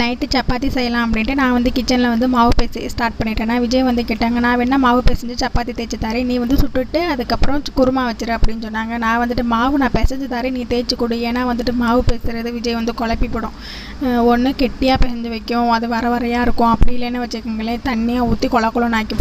Night chapati செய்யலாம் அப்படின்ட்டு நான் வந்து கிச்சனில் வந்து மாவு பேசி ஸ்டார்ட் பண்ணிட்டேன்னா விஜய் வந்து கேட்டாங்க, நான் வேணா மாவு பிசைஞ்சு சப்பாத்தி தேய்ச்சி தரேன், நீ வந்து சுட்டுட்டு அதுக்கப்புறம் குருமா வச்சிரு அப்படின்னு சொன்னாங்க. நான் வந்துட்டு மாவு நான் பிசைஞ்சு தரேன், நீ தேய்ச்சி கொடு. ஏன்னா வந்துட்டு மாவு பேசுகிறது விஜய் வந்து குழப்பி போடும். ஒன்று கெட்டியாக பிசைஞ்சு வைக்கும், அது வர வரையாக இருக்கும். அப்படி இல்லைன்னு வச்சுக்கோங்களேன், தண்ணியாக ஊற்றி கொலன்னு ஆக்கி.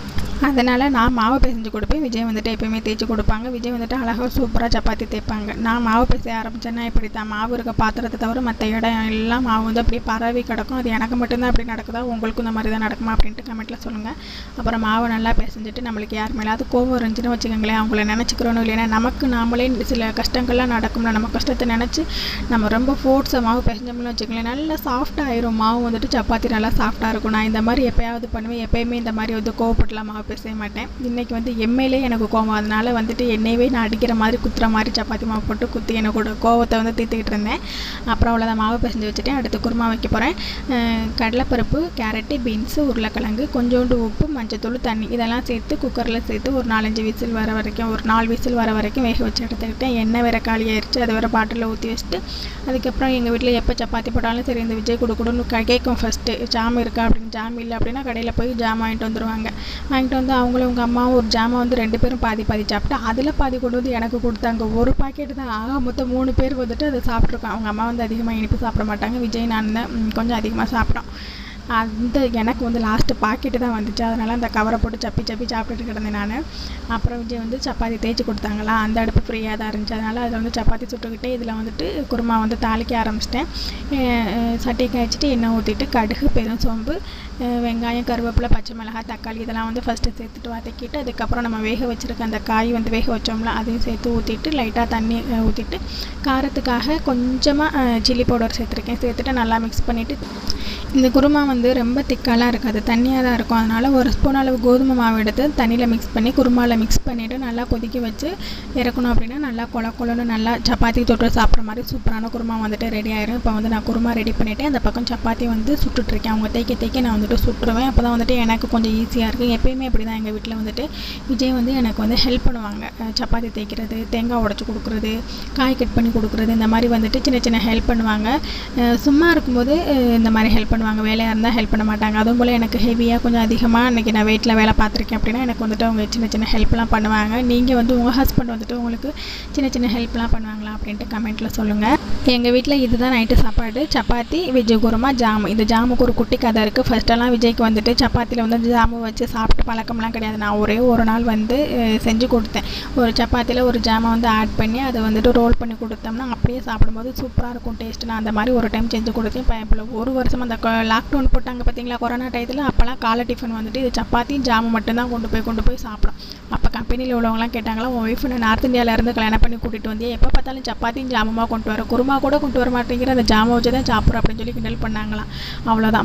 அதனால் நான் மாவு பிசைஞ்சு கொடுப்பேன், விஜய் வந்துட்டு எப்போயுமே தேய்ச்சி கொடுப்பாங்க. விஜய் வந்துட்டு அழகாக சூப்பராக சப்பாத்தி தேய்ப்பாங்க. நான் மாவு பிசைய ஆரம்பித்தேன்னா இப்படி தான், மாவு இருக்க பாத்திரத்தை தவிர மற்ற இடம் எல்லாம் மாவு வந்து அப்படியே பரவி கிடக்கும். அது எனக்கு மட்டும்தான் அப்படி நடக்குதா, உங்களுக்கும் இந்த மாதிரி தான் நடக்குமா அப்படின்ட்டு கமெண்ட்டில் சொல்லுங்கள். அப்புறம் மாவை நல்லா பிசைஞ்சிட்டு நம்மளுக்கு யார் மேலாவது கோவம் இருந்துச்சுன்னு வச்சுக்கோங்களேன், அவங்கள நினச்சிக்கிறோன்னு இல்லைன்னா நமக்கு நாமளே சில கஷ்டங்கள்லாம் நடக்கும்ல, நம்ம கஷ்டத்தை நினச்சி நம்ம ரொம்ப ஃபோர்ஸாக மாவு பிசைஞ்சோம்னு வச்சுக்கோங்களேன், நல்லா சாஃப்டாக ஆயிரும். மாவு வந்துட்டு சப்பாத்தி நல்லா சாஃப்டாக இருக்கும். நான் இந்த மாதிரி எப்போயாவது பண்ணுவேன், எப்போயுமே இந்த மாதிரி வந்து கோவப்பட்டுலாம் மாவு பேச மாட்டேன். இன்றைக்கி வந்து எம்எல்ஏ எனக்கு கோவம், அதனால் வந்துட்டு என்னையவே நான் அடிக்கிற மாதிரி குத்துற மாதிரி சப்பாத்தி மாவு போட்டு குத்தி என்னோட கோவத்தை வந்து தீர்த்துக்கிட்டு இருந்தேன். அப்புறம் அவ்வளோதான், மாவு பிசைஞ்சு வச்சுட்டேன். அடுத்து குருமா வைக்க போகிறேன். கடலைப்பருப்பு, கேரட்டு, பீன்ஸு, உருளைக்கிழங்கு, கொஞ்சோண்டு உப்பு, மஞ்சத்தூள், தண்ணி இதெல்லாம் சேர்த்து குக்கரில் சேர்த்து ஒரு 4-5 விசில் வர வரைக்கும், ஒரு 4 விசில் வர வரைக்கும் வேக வச்சு எடுத்துக்கிட்டேன். எண்ணெய் வேறு காலி ஆயிடுச்சு, அதை வேறு பாட்டிலில் ஊற்றி வச்சுட்டு அதுக்கப்புறம் எங்கள் வீட்டில் எப்போ சப்பாத்தி போட்டாலும் சரி இந்த விஜய் கொடுக்கணும்னு கேட்கும். ஃபஸ்ட்டு ஜாம் இருக்கா அப்படின்னு, ஜாம் இல்லை அப்படின்னா கடையில் போய் ஜாம் வாங்கிட்டு வந்துடுவாங்க. வாங்கிட்டு வந்து அவங்களும் உங்கள் அம்மாவும் ஒரு ஜாமை வந்து 2 பேரும் பாதி சாப்பிட்டு அதில் பாதி கொண்டு வந்து எனக்கு கொடுத்தாங்க. ஒரு பாக்கெட்டு தான், ஆக மொத்தம் 3 பேர் வந்துட்டு அதை சாப்பிட்ருக்கோம். அவங்க அம்மா வந்து அதிகமாக இனிப்பு சாப்பிட மாட்டாங்க, விஜய் நான் தான் கொஞ்சம் அதிகமாக சாப்பிட்டோம். அந்த எனக்கு வந்து லாஸ்ட்டு பாக்கெட்டு தான் வந்துச்சு, அதனால் அந்த கவரை போட்டு சப்பி சாப்பிட்டுட்டு கிடந்தேன் நான். அப்புறம் விஜய் வந்து சப்பாத்தி தேய்ச்சி கொடுத்தாங்களா, அந்த அடுப்பு ஃப்ரீயாக தான் இருந்துச்சு, அதனால் அதில் வந்து சப்பாத்தி சுட்டுக்கிட்டே இதில் வந்துட்டு குருமா வந்து தாளிக்க ஆரம்பிச்சிட்டேன். சட்டி காய்ச்சிட்டு எண்ணெய் ஊற்றிட்டு கடுகு, பெருஞ்சோம்பு, வெங்காயம், கருவேப்பிலை, பச்சை மிளகாய், தக்காளி இதெல்லாம் வந்து ஃபஸ்ட்டு சேர்த்துட்டு வதக்கிட்டு அதுக்கப்புறம் நம்ம வேக வச்சுருக்க அந்த காய் வந்து வேக வச்சோம்ல அதையும் சேர்த்து ஊற்றிட்டு லைட்டாக தண்ணி ஊற்றிட்டு காரத்துக்காக கொஞ்சமாக சில்லி பவுடர் சேர்த்துட்டு நல்லா மிக்ஸ் பண்ணிவிட்டு, இந்த குருமா வந்து ரொம்ப திக்காலாம் இருக்காது, தண்ணியாக தான் இருக்கும். அதனால் ஒரு ஸ்பூன் அளவு கோதுமை மாவு எடுத்து தண்ணியில் மிக்ஸ் பண்ணி குருமாவில் மிக்ஸ் பண்ணிவிட்டு நல்லா கொதிக்க வச்சு இறக்கணும். அப்படின்னா நல்லா கொலன்னு நல்லா சப்பாத்தி தொட்டு சாப்பிட்ற மாதிரி சூப்பரான குருமா வந்துட்டு ரெடி ஆயிரும். இப்போ வந்து நான் குருமா ரெடி பண்ணிவிட்டு அந்த பக்கம் சப்பாத்தி வந்து சுட்டுட்ருக்கேன். அவங்க தேய்க்க நான் வந்துட்டு சுட்டுருவேன். அப்போ தான் வந்துட்டு எனக்கு கொஞ்சம் ஈஸியாக இருக்குது. எப்போயுமே அப்படி தான் எங்கள் வீட்டில் வந்துட்டு விஜய் வந்து எனக்கு வந்து ஹெல்ப் பண்ணுவாங்க. சப்பாத்தி தேய்க்கிறது, தேங்காய் உடச்சி கொடுக்குறது, காய் கட் பண்ணி கொடுக்குறது, இந்த மாதிரி வந்துட்டு சின்ன ஹெல்ப் பண்ணுவாங்க. சும்மா இருக்கும்போது இந்த மாதிரி ஹெல்ப் பண்ணுவாங்க, வேலையாக இருந்தால் ஹெல்ப் பண்ண மாட்டாங்க. அதுவும் போல் எனக்கு ஹெவியாக கொஞ்சம் அதிகமாக இன்றைக்கி நான் வெயிட்டில் வேலை பார்த்துருக்கேன் அப்படின்னா எனக்கு வந்துட்டு அவங்க சின்ன ஹெல்ப்லாம் பண்ணுவாங்க. நீங்கள் வந்து உங்கள் ஹஸ்பண்ட் வந்துட்டு உங்களுக்கு சின்ன ஹெல்ப்லாம் பண்ணுவாங்களா அப்படின்ட்டு கமெண்ட்டில் சொல்லுங்கள். எங்கள் வீட்டில் இதுதான் நைட்டு சாப்பாடு, சப்பாத்தி, வெஜ்ஜு குருமா, ஜாமு. இந்த ஜாமுக்கு ஒரு குட்டி கதை இருக்குது. ஃபஸ்ட்டெல்லாம் விஜய்க்கு வந்துட்டு சப்பாத்தியில் வந்து ஜாமு வச்சு சாப்பிட்டு பழக்கம்லாம் கிடையாது. நான் ஒரே ஒரு நாள் வந்து செஞ்சு கொடுத்தேன். ஒரு சப்பாத்தியில் ஒரு ஜாமை வந்து ஆட் பண்ணி அதை வந்துட்டு ரோல் பண்ணி கொடுத்தோம்னா அப்படியே சாப்பிடும்போது சூப்பராக இருக்கும் டேஸ்ட்டு. நான் அந்த மாதிரி ஒரு டைம் செஞ்சு கொடுத்தேன். இப்போ ஒரு வருஷம் அந்த லாக்டவுன் போட்டாங்க பார்த்தீங்களா, கொரோனா டயத்தில், அப்போல்லாம் காலை டிஃபன் வந்துட்டு இது சப்பாத்தி ஜாமு மட்டும்தான் கொண்டு போய் சாப்பிடும். அப்போ கம்பெனியில் உள்ளவங்களாம் கேட்டாங்களா, உன் ஒய்ஃப் நார்த் இந்தியாவிலேருந்து கல்யாணம் பண்ணி கூட்டிகிட்டு வந்தே, எப்போ பார்த்தாலும் சப்பாத்தியும் ஜாமுமாக கொண்டு வர, குருமா கூட கொண்டு வர மாட்டேங்கிற, அந்த ஜாமை வச்சு தான் சாப்பிட்றோம் அப்படின்னு சொல்லி கிண்டல் பண்ணாங்களாம். அவ்வளோதான்.